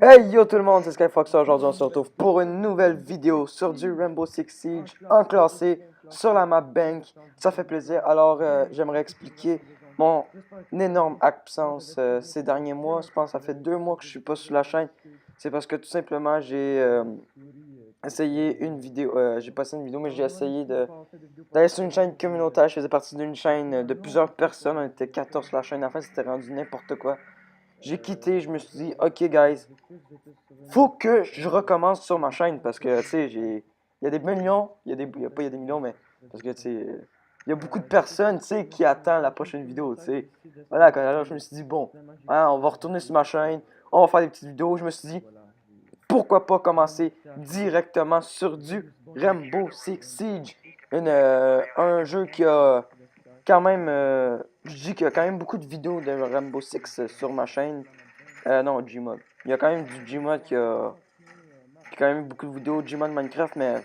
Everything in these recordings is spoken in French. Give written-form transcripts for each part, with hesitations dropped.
Hey yo tout le monde, c'est Skyfox. Aujourd'hui on se retrouve pour une nouvelle vidéo sur du Rainbow Six Siege en classé sur la map Bank. Ça fait plaisir. Alors j'aimerais expliquer mon énorme absence ces derniers mois. Je pense que ça fait 2 mois que je suis pas sur la chaîne. C'est parce que tout simplement j'ai essayé une vidéo, j'ai passé une vidéo mais j'ai essayé d'aller sur une chaîne communautaire. Je faisais partie d'une chaîne de plusieurs personnes. On était 14 sur la chaîne. En fait c'était rendu n'importe quoi. J'ai quitté, je me suis dit, ok guys, faut que je recommence sur ma chaîne parce que, tu sais, il y a des millions, il y a des millions, mais parce que, tu sais, il y a beaucoup de personnes, tu sais, qui attendent la prochaine vidéo, tu sais. Voilà, alors je me suis dit, bon, hein, on va retourner sur ma chaîne, on va faire des petites vidéos. Je me suis dit, pourquoi pas commencer directement sur du Rainbow Six Siege, un jeu qui a quand même, je dis qu'il y a quand même beaucoup de vidéos de Rainbow Six sur ma chaîne. Non, Gmod. Il y a quand même du Gmod qui a quand même beaucoup de vidéos de Gmod Minecraft, mais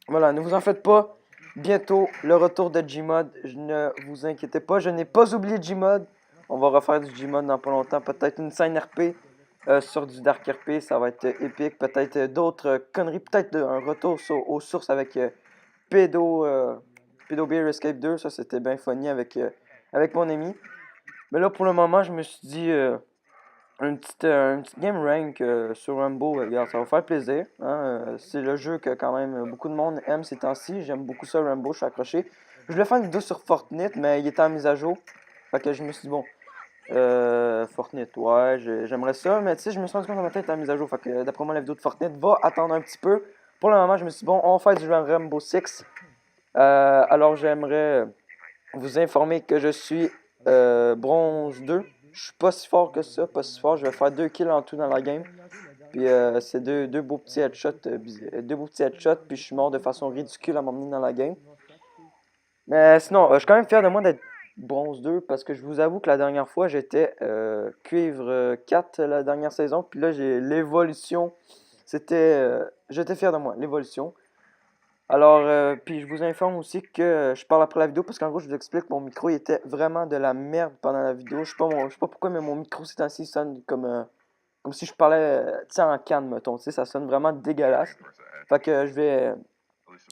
voilà, ne vous en faites pas. Bientôt, le retour de Gmod. Ne vous inquiétez pas, je n'ai pas oublié Gmod. On va refaire du Gmod dans pas longtemps. Peut-être une scène RP sur du Dark RP, ça va être épique. Peut-être d'autres conneries. Peut-être un retour aux sources avec Pedo Beer Escape 2. Ça, c'était bien funny avec mon ami. Mais là, pour le moment, je me suis dit une petite game rank sur Rainbow, regarde, ça va faire plaisir. Hein, c'est le jeu que quand même beaucoup de monde aime ces temps-ci. J'aime beaucoup ça, Rainbow, je suis accroché. Je voulais faire une vidéo sur Fortnite, mais il était en mise à jour. Fait que je me suis dit, bon, Fortnite, ouais, j'aimerais ça, mais tu sais, je me suis rendu compte que ma tête était en mise à jour. Fait que d'après moi, la vidéo de Fortnite va attendre un petit peu. Pour le moment, je me suis dit, bon, on va faire du Rainbow Six. Alors, j'aimerais vous informer que je suis bronze 2. Je suis pas si fort que ça, pas si fort. Je vais faire 2 kills en tout dans la game. Puis c'est deux beaux petits headshots, deux beaux petits headshots, puis je suis mort de façon ridicule à m'emmener dans la game. Mais sinon, je suis quand même fier de moi d'être bronze 2 parce que je vous avoue que la dernière fois j'étais cuivre 4 la dernière saison, puis là j'ai l'évolution. J'étais fier de moi, l'évolution. Alors, puis je vous informe aussi que je parle après la vidéo parce qu'en gros, je vous explique que mon micro il était vraiment de la merde pendant la vidéo. Je sais pas pourquoi, mais mon micro c'est ainsi sonne comme si je parlais, tu sais, en canne, mettons. Tu sais, ça sonne vraiment dégueulasse. Fait que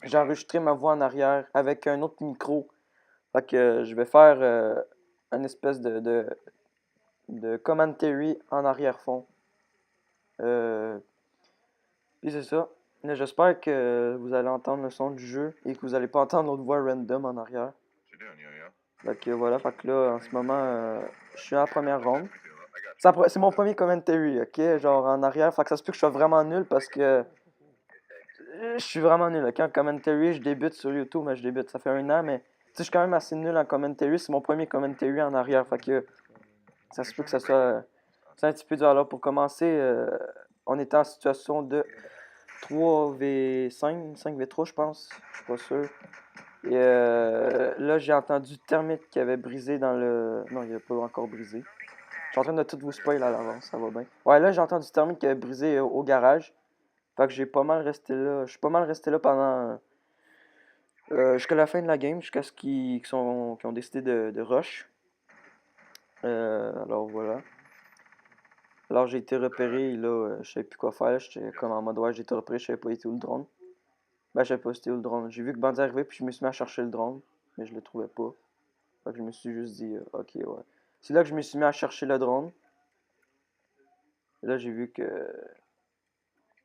j'ai enregistré ma voix en arrière avec un autre micro. Fait que je vais faire une espèce de commentary en arrière-fond. Euh, Puis c'est ça. Mais j'espère que vous allez entendre le son du jeu et que vous allez pas entendre l'autre voix random en arrière. Fait que voilà, fait que là, en ce moment, je suis en première ronde. C'est mon premier commentary, ok? Genre en arrière, fait que ça se peut que je sois vraiment nul parce que je suis vraiment nul, ok? En commentary, je débute sur YouTube, mais je débute, ça fait 1 an, mais tu sais, je suis quand même assez nul en commentary. C'est mon premier commentary en arrière, fait que ça se peut que ça soit. C'est un petit peu dur. Alors pour commencer, on était en situation de 3v5, 5v3 je pense, je suis pas sûr. Et là j'ai entendu Termite qui avait brisé dans le... Non, il avait pas encore brisé. Je suis en train de tout vous spoil à l'avance, ça va bien. Ouais, là j'ai entendu Termite qui avait brisé au garage. Fait que j'ai pas mal resté là. Je suis pas mal resté là pendant... jusqu'à la fin de la game, jusqu'à ce qu'ils ont décidé de rush. Alors voilà. Alors j'ai été repéré, là, je savais plus quoi faire. J'étais comme en mode ouais, j'ai été repéré, je savais pas où le drone. Ben, je savais pas c'était où le drone. J'ai vu que Bandit arrivait, puis je me suis mis à chercher le drone, mais je le trouvais pas. Fait que je me suis juste dit, ok, ouais. C'est là que je me suis mis à chercher le drone. Et là, j'ai vu que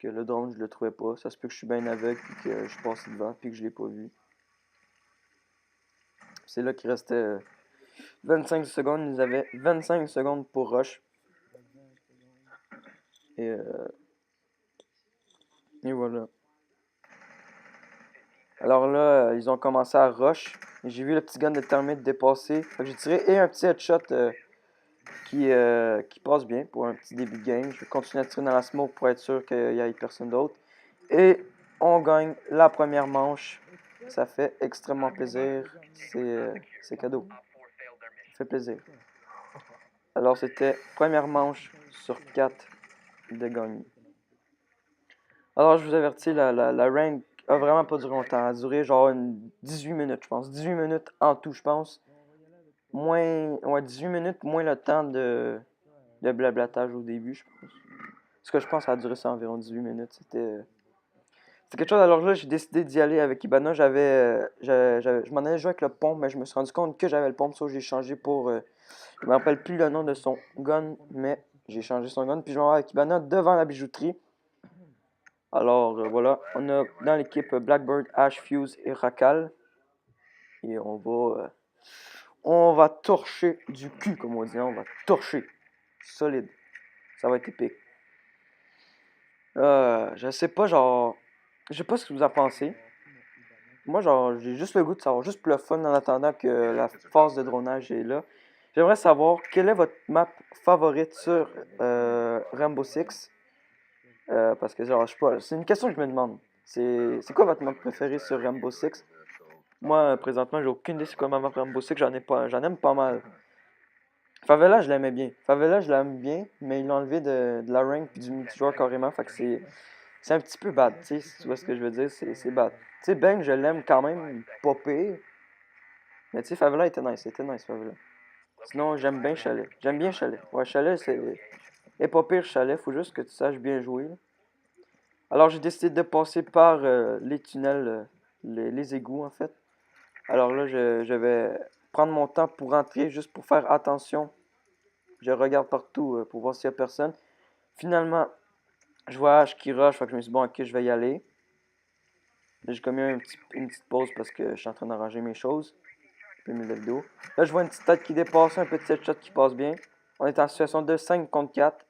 le drone, je le trouvais pas. Ça se peut que je suis bien aveugle, puis que je suis passé devant, puis que je l'ai pas vu. C'est là qu'il restait 25 secondes. Ils avaient 25 secondes pour rush. Et, euh, et voilà. Alors là, ils ont commencé à rush. J'ai vu le petit gun de Termite dépasser. Fait que j'ai tiré et un petit headshot qui passe bien pour un petit début de game. Je vais continuer à tirer dans la smoke pour être sûr qu'il n'y ait personne d'autre. Et on gagne la première manche. Ça fait extrêmement plaisir. C'est cadeau. Ça fait plaisir. Alors c'était première manche sur 4 de gagner. Alors je vous avertis, la rank a vraiment pas duré longtemps. Elle a duré genre 18 minutes, je pense. 18 minutes en tout, je pense. Ouais, 18 minutes moins le temps de blablatage au début, je pense. Ce que je pense, ça a duré ça environ 18 minutes. C'était quelque chose. Alors là, j'ai décidé d'y aller avec Ibana. Je m'en allais jouer avec le pompe, mais je me suis rendu compte que j'avais le pompe, so j'ai changé pour. Je me rappelle plus le nom de son gun, mais j'ai changé son gun. Puis je m'en vais avec Ibana devant la bijouterie. Alors voilà, on a dans l'équipe Blackbird, Ash, Fuse et Rakal. Et on va torcher du cul, comme on dit. On va torcher. Solide. Ça va être épique. Je sais pas, genre. Je sais pas ce que vous en pensez. Moi, genre, j'ai juste le goût de savoir, juste pour le fun en attendant que la phase de dronage est là. J'aimerais savoir quelle est votre map favorite sur Rainbow Six. Parce que, genre, je sais pas, c'est une question que je me demande. C'est quoi votre map préférée sur Rainbow Six? Moi, présentement, j'ai aucune idée c'est quoi ma map Rainbow Six, j'en aime pas mal. Favela, je l'aimais bien. Favela, je l'aime bien, mais il l'a enlevé de la rank puis du multijoueur carrément, fait que c'est un petit peu bad, tu sais, si tu vois ce que je veux dire, c'est bad. Tu sais, Bang, je l'aime quand même, pas pire, mais tu sais, Favela était nice, Favela. Sinon, j'aime bien Chalet. J'aime bien Chalet. Ouais, Chalet, est pas pire Chalet, faut juste que tu saches bien jouer, là. Alors, j'ai décidé de passer par les tunnels, les égouts, en fait. Alors là, je vais prendre mon temps pour rentrer, juste pour faire attention. Je regarde partout pour voir s'il y a personne. Finalement, je vois H qui rush, fait que je me suis dit, bon, ok, je vais y aller. Là, j'ai commis une petite pause parce que je suis en train d'arranger mes choses. J'ai mis la vidéo. Là, je vois une petite tête qui dépasse, un petit headshot qui passe bien. On est en situation de 5 contre 4.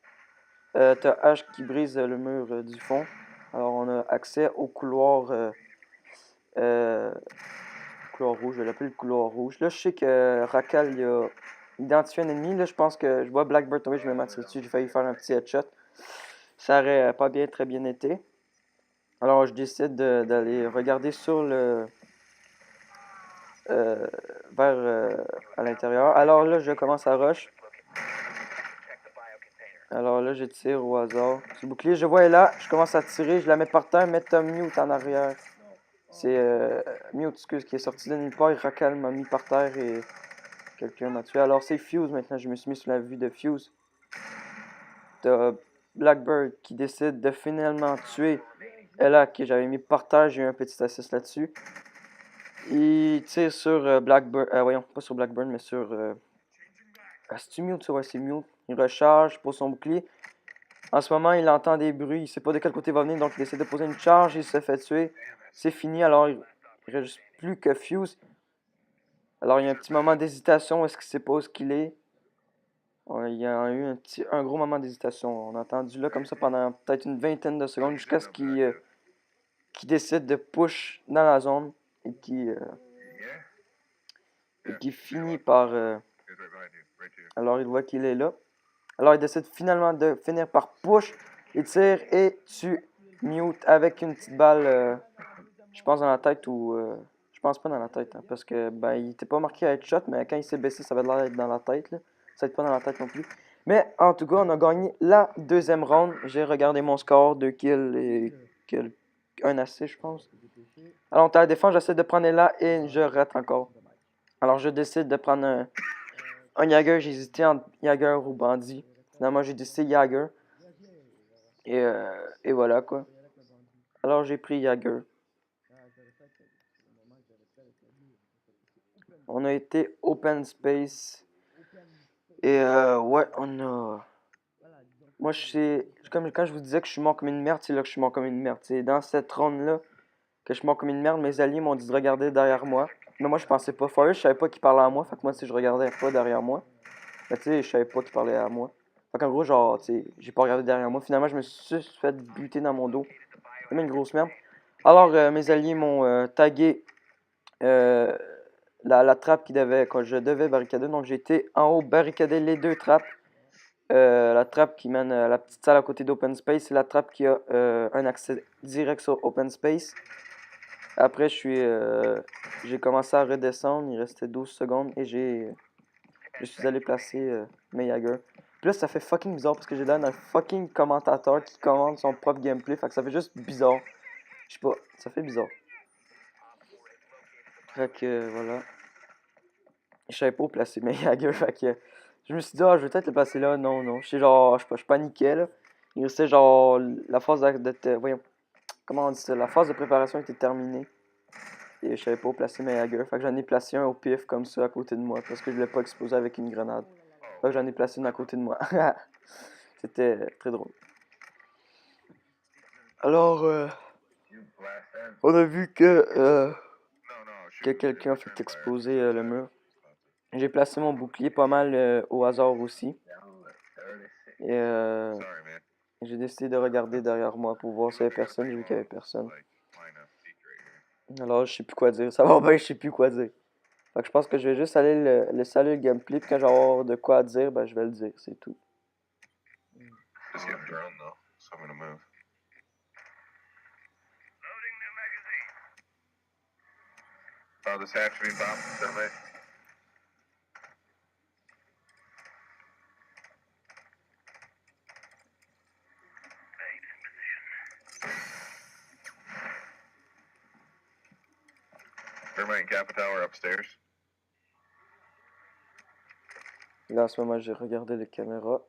T'as H qui brise le mur du fond. Alors, on a accès au euh, couloir rouge. Je vais l'appeler le couloir rouge. Là, je sais que Rakal il a identifié un ennemi. Là, je pense que je vois Blackbird tomber. Je vais me dessus. J'ai failli faire un petit headshot. Ça aurait pas bien, très bien été. Alors, je décide d'aller regarder sur le. euh, vers à l'intérieur. Alors là, je commence à rush. Alors là, je tire au hasard. Ce bouclier, je vois, elle est là. Je commence à tirer. Je la mets par terre. Mettre Mute en arrière. C'est Mute, excuse, qui est sorti de nulle part. Rakal m'a mis par terre et quelqu'un m'a tué. Alors, c'est Fuse maintenant. Je me suis mis sur la vue de Fuse. T'as Blackbird qui décide de finalement tuer Ella, que j'avais mis par terre. J'ai eu un petit assist là-dessus. Il tire sur Blackbird. Voyons, pas sur Blackburn, mais sur. C'est-tu Mute? Ouais, c'est Mute. Il recharge pour son bouclier. En ce moment, il entend des bruits. Il sait pas de quel côté il va venir, donc il essaie de poser une charge. Il se fait tuer. C'est fini, alors il ne reste plus que Fuse. Alors il y a un petit moment d'hésitation. Est-ce qu'il sait pas où qu'il est? Il y a eu un gros moment d'hésitation. On a entendu là comme ça pendant peut-être une vingtaine de secondes jusqu'à ce qu'il décide de push dans la zone et qui finit par. Alors il voit qu'il est là. Alors il décide finalement de finir par push. Il tire et tue Mute avec une petite balle, je pense dans la tête ou. Je pense pas dans la tête, hein, parce que ben il était pas marqué à headshot, mais quand il s'est baissé, ça avait l'air d'être dans la tête. Là. Ça n'était pas dans la tête non plus. Mais en tout cas, on a gagné la deuxième round. J'ai regardé mon score, 2 kills et un assist, je pense. Alors, à la défense, j'essaie de prendre là et je rate encore. Alors, je décide de prendre un Jagger. J'ai hésité entre Jagger ou Bandit. Finalement, j'ai décidé Jagger. Et voilà, quoi. Alors, j'ai pris Jagger. On a été open space. Et ouais, on a. Moi, comme quand je vous disais que je suis mort comme une merde, c'est là que je suis mort comme une merde. C'est dans cette ronde-là que je suis mort comme une merde. Mes alliés m'ont dit de regarder derrière moi. Mais moi, je pensais pas faire. Je savais pas qu'il parlait à moi. Fait que moi, tu sais, je regardais pas derrière moi. Mais tu sais, je savais pas qu'il parlait à moi. Fait qu'en gros, genre, tu sais, j'ai pas regardé derrière moi. Finalement, je me suis fait buter dans mon dos. C'est une grosse merde. Alors, mes alliés m'ont tagué la trappe quand je devais barricader. Donc, j'ai été en haut barricader les deux trappes. La trappe qui mène à la petite salle à côté d'Open Space, c'est la trappe qui a un accès direct sur Open Space. Après, j'ai commencé à redescendre, il restait 12 secondes et je suis allé placer mes Jagger. Puis là, ça fait fucking bizarre parce que j'ai l'air d'un fucking commentateur qui commande son propre gameplay, fait que ça fait juste bizarre. Je sais pas, ça fait bizarre. Fait que voilà. Je savais pas où placer mes Jagger, fait que je me suis dit, je vais peut-être le placer là. Non, non. Je sais, genre, je paniquais là. Il restait genre la phase voyons, comment on dit ça? La phase de préparation était terminée. Et je savais pas où placer mes haggers. Fait que j'en ai placé un au pif comme ça à côté de moi. Parce que je voulais pas exploser avec une grenade. Fait que j'en ai placé une à côté de moi. C'était très drôle. Alors, on a vu que quelqu'un a fait exploser le mur. J'ai placé mon bouclier pas mal au hasard aussi. Et j'ai décidé de regarder derrière moi pour voir s'il y avait personne. J'ai vu qu'il y avait personne. Alors, je sais plus quoi dire. Ça va bien, je sais plus quoi dire. Fait que je pense que je vais juste aller laisser aller le gameplay. Puis quand je vais avoir de quoi dire, ben je vais le dire. C'est tout. Just get drone though, so I'm gonna move. Oh, this hatch being bombed, somebody. Everybody in Kappa Tower upstairs. Là, en ce moment, j'ai regardé les caméras.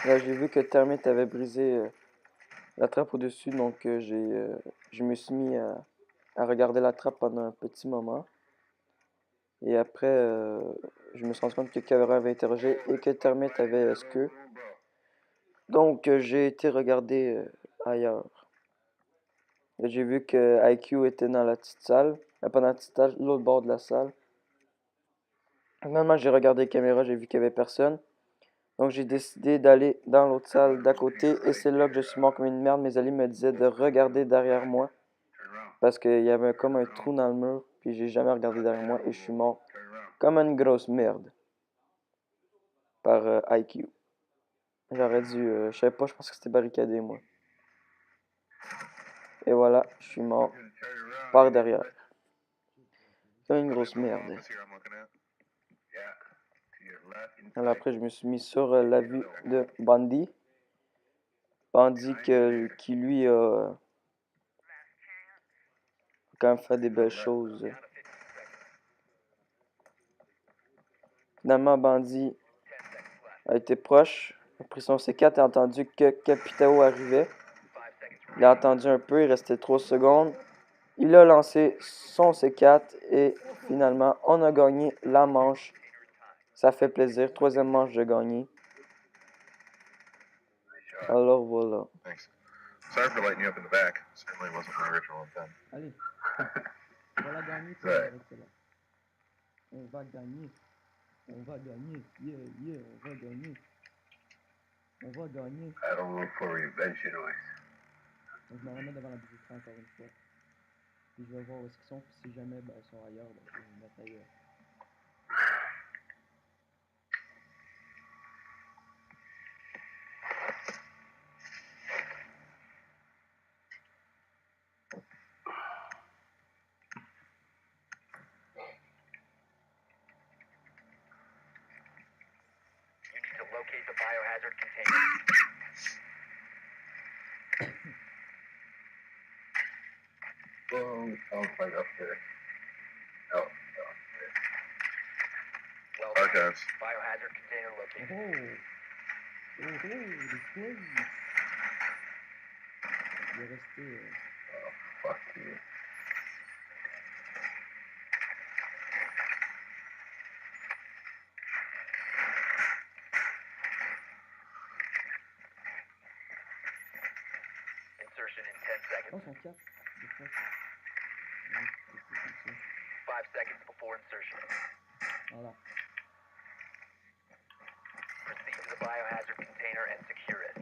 Là, j'ai vu que Termite avait brisé la trappe au-dessus, donc je me suis mis à regarder la trappe pendant un petit moment. Et après, je me suis rendu compte que Caveira avait interrogé et que Termite avait SQ. Donc, j'ai été regarder ailleurs. J'ai vu que IQ était dans la petite salle, pas dans la petite salle, l'autre bord de la salle. Finalement, j'ai regardé les caméras, j'ai vu qu'il n'y avait personne. Donc, j'ai décidé d'aller dans l'autre salle d'à côté et c'est là que je suis mort comme une merde. Mes amis me disaient de regarder derrière moi parce qu'il y avait comme un trou dans le mur, puis j'ai jamais regardé derrière moi et je suis mort comme une grosse merde par IQ. J'aurais dû, je sais pas, je pense que c'était barricadé moi. Et voilà, je suis mort par derrière. Comme une grosse merde. Alors après, je me suis mis sur la vue de Bandy. Bandy qui lui a quand même fait des belles choses. Finalement, Bandy a été proche. A pris son C4 et a entendu que Capitao arrivait. Il a attendu un peu, il restait 3 secondes. Il a lancé son C4 et finalement, on a gagné la manche. Ça fait plaisir. Troisième manche de gagner. Alors voilà. Thanks. Sorry for lighting you up in the back. Certainly wasn't my original intent. Allez. On va gagner, toi, avec cela. On va gagner. On va gagner. Yeah, yeah, on va gagner. On va gagner. I don't look for eventually. Donc, je me remets devant la bijouterie encore une fois. Puis je vais voir où est-ce qu'ils sont. Puis si jamais ben, ils sont ailleurs, ben, je vais me mettre ailleurs. You need to locate the biohazard container. Well, sounds like upstairs. Oh, downstairs. Well, Archives. biohazard container located. Oh! Oh, des quiz! Il est resté... Oh, fuck you. Insertion in 10 seconds. Oh, son 4. Des fois. 5 seconds before insertion. Voilà. Proceed to the biohazard container and secure it.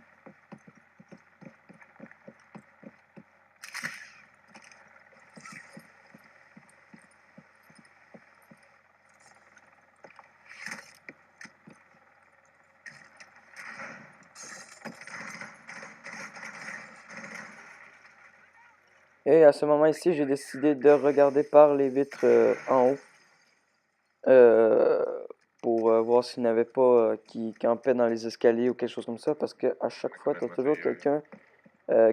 Et à ce moment ici, j'ai décidé de regarder par les vitres en haut. Pour voir s'il n'y avait pas qui campait dans les escaliers ou quelque chose comme ça. Parce que à chaque fois, tu as toujours quelqu'un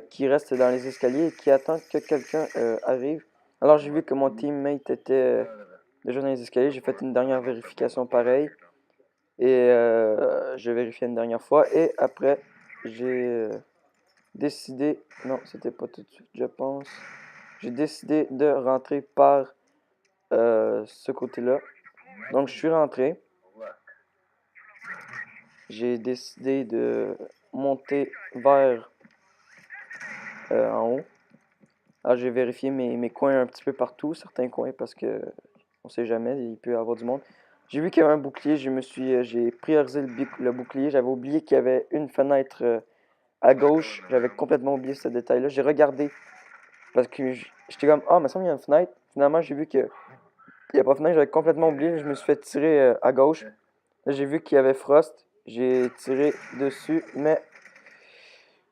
qui reste dans les escaliers et qui attend que quelqu'un arrive. Alors j'ai vu que mon teammate était déjà dans les escaliers. J'ai fait une dernière vérification pareille. Et j'ai vérifié une dernière fois. Et après, j'ai décidé... Non, c'était pas tout de suite, je pense. J'ai décidé de rentrer par ce côté-là. Donc je suis rentré. J'ai décidé de monter vers en haut. Alors j'ai vérifié mes coins un petit peu partout, certains coins parce que on sait jamais, il peut y avoir du monde. J'ai vu qu'il y avait un bouclier, j'ai priorisé le bouclier. J'avais oublié qu'il y avait une fenêtre à gauche. J'avais complètement oublié ce détail-là. J'ai regardé parce que j'étais comme ah, mais ça il y a une fenêtre. Finalement j'ai vu que il n'y a pas de fenêtre, j'avais complètement oublié. Je me suis fait tirer à gauche. Là, j'ai vu qu'il y avait Frost. J'ai tiré dessus, mais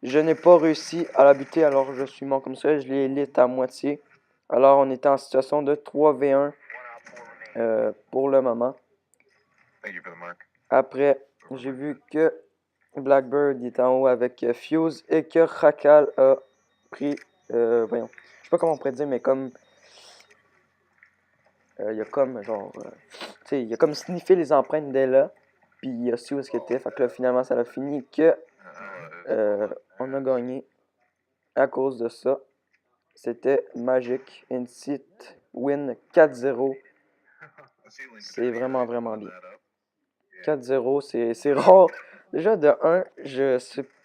je n'ai pas réussi à la buter, alors je suis mort comme ça. Je l'ai lit à moitié. Alors on était en situation de 3v1 pour le moment. Thank you for the mark. Après, j'ai vu que Blackbird est en haut avec Fuse et que Rakal a pris... voyons, je sais pas comment on pourrait dire, mais comme... il a comme, genre... tu sais, il a comme sniffé les empreintes d'Ella, puis il a su où est-ce qu'il était. Fait que là, finalement, ça a fini que on a gagné à cause de ça. C'était Magic Insit win 4-0. C'est vraiment, vraiment bien. 4-0, c'est rare. Déjà, de 1,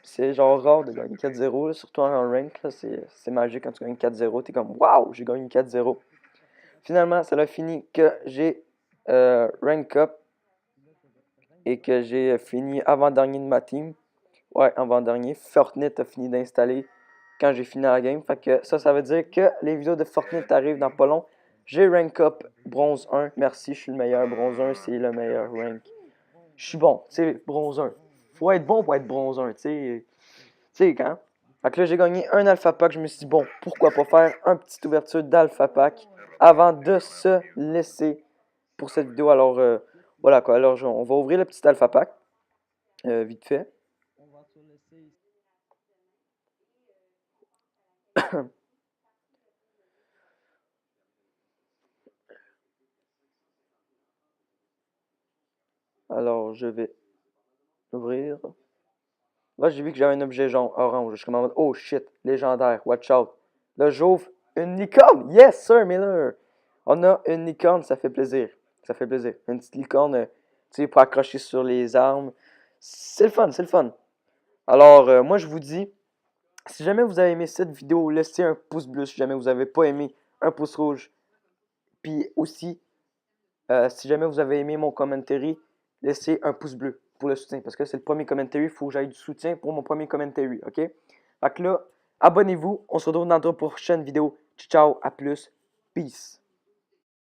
c'est genre rare de gagner 4-0, là, surtout en rank. C'est magique quand tu gagnes 4-0. T'es comme, waouh, j'ai gagné 4-0. Finalement, ça a fini que j'ai rank up et que j'ai fini avant-dernier de ma team. Ouais, avant-dernier. Fortnite a fini d'installer quand j'ai fini la game. Fait que ça veut dire que les vidéos de Fortnite arrivent dans pas long. J'ai rank up bronze 1. Merci, je suis le meilleur. Bronze 1, c'est le meilleur rank. Je suis bon, tu sais, bronze 1. Faut être bon pour être bronze 1, tu sais. Tu sais, quand? Fait que là, j'ai gagné un alpha pack. Je me suis dit, bon, pourquoi pas faire une petite ouverture d'alpha pack avant de se laisser pour cette vidéo. Alors, voilà quoi. Alors, on va ouvrir le petit alpha pack, vite fait. Alors, je vais ouvrir. Là, j'ai vu que j'avais un objet jaune, orange. Je suis comme en mode, oh shit, légendaire, watch out. Là, j'ouvre une licorne. Yes, sir, Miller. On a une licorne, ça fait plaisir. Ça fait plaisir. Une petite licorne, tu sais, pour accrocher sur les armes. C'est le fun, c'est le fun. Alors, moi, je vous dis, si jamais vous avez aimé cette vidéo, laissez un pouce bleu. Si jamais vous n'avez pas aimé, un pouce rouge. Puis aussi, si jamais vous avez aimé mon commentary, laissez un pouce bleu pour le soutien. Parce que c'est le premier commentary, il faut que j'aille du soutien pour mon premier commentary, ok? Fait que là, abonnez-vous. On se retrouve dans notre prochaine vidéo. Ciao, à plus. Peace.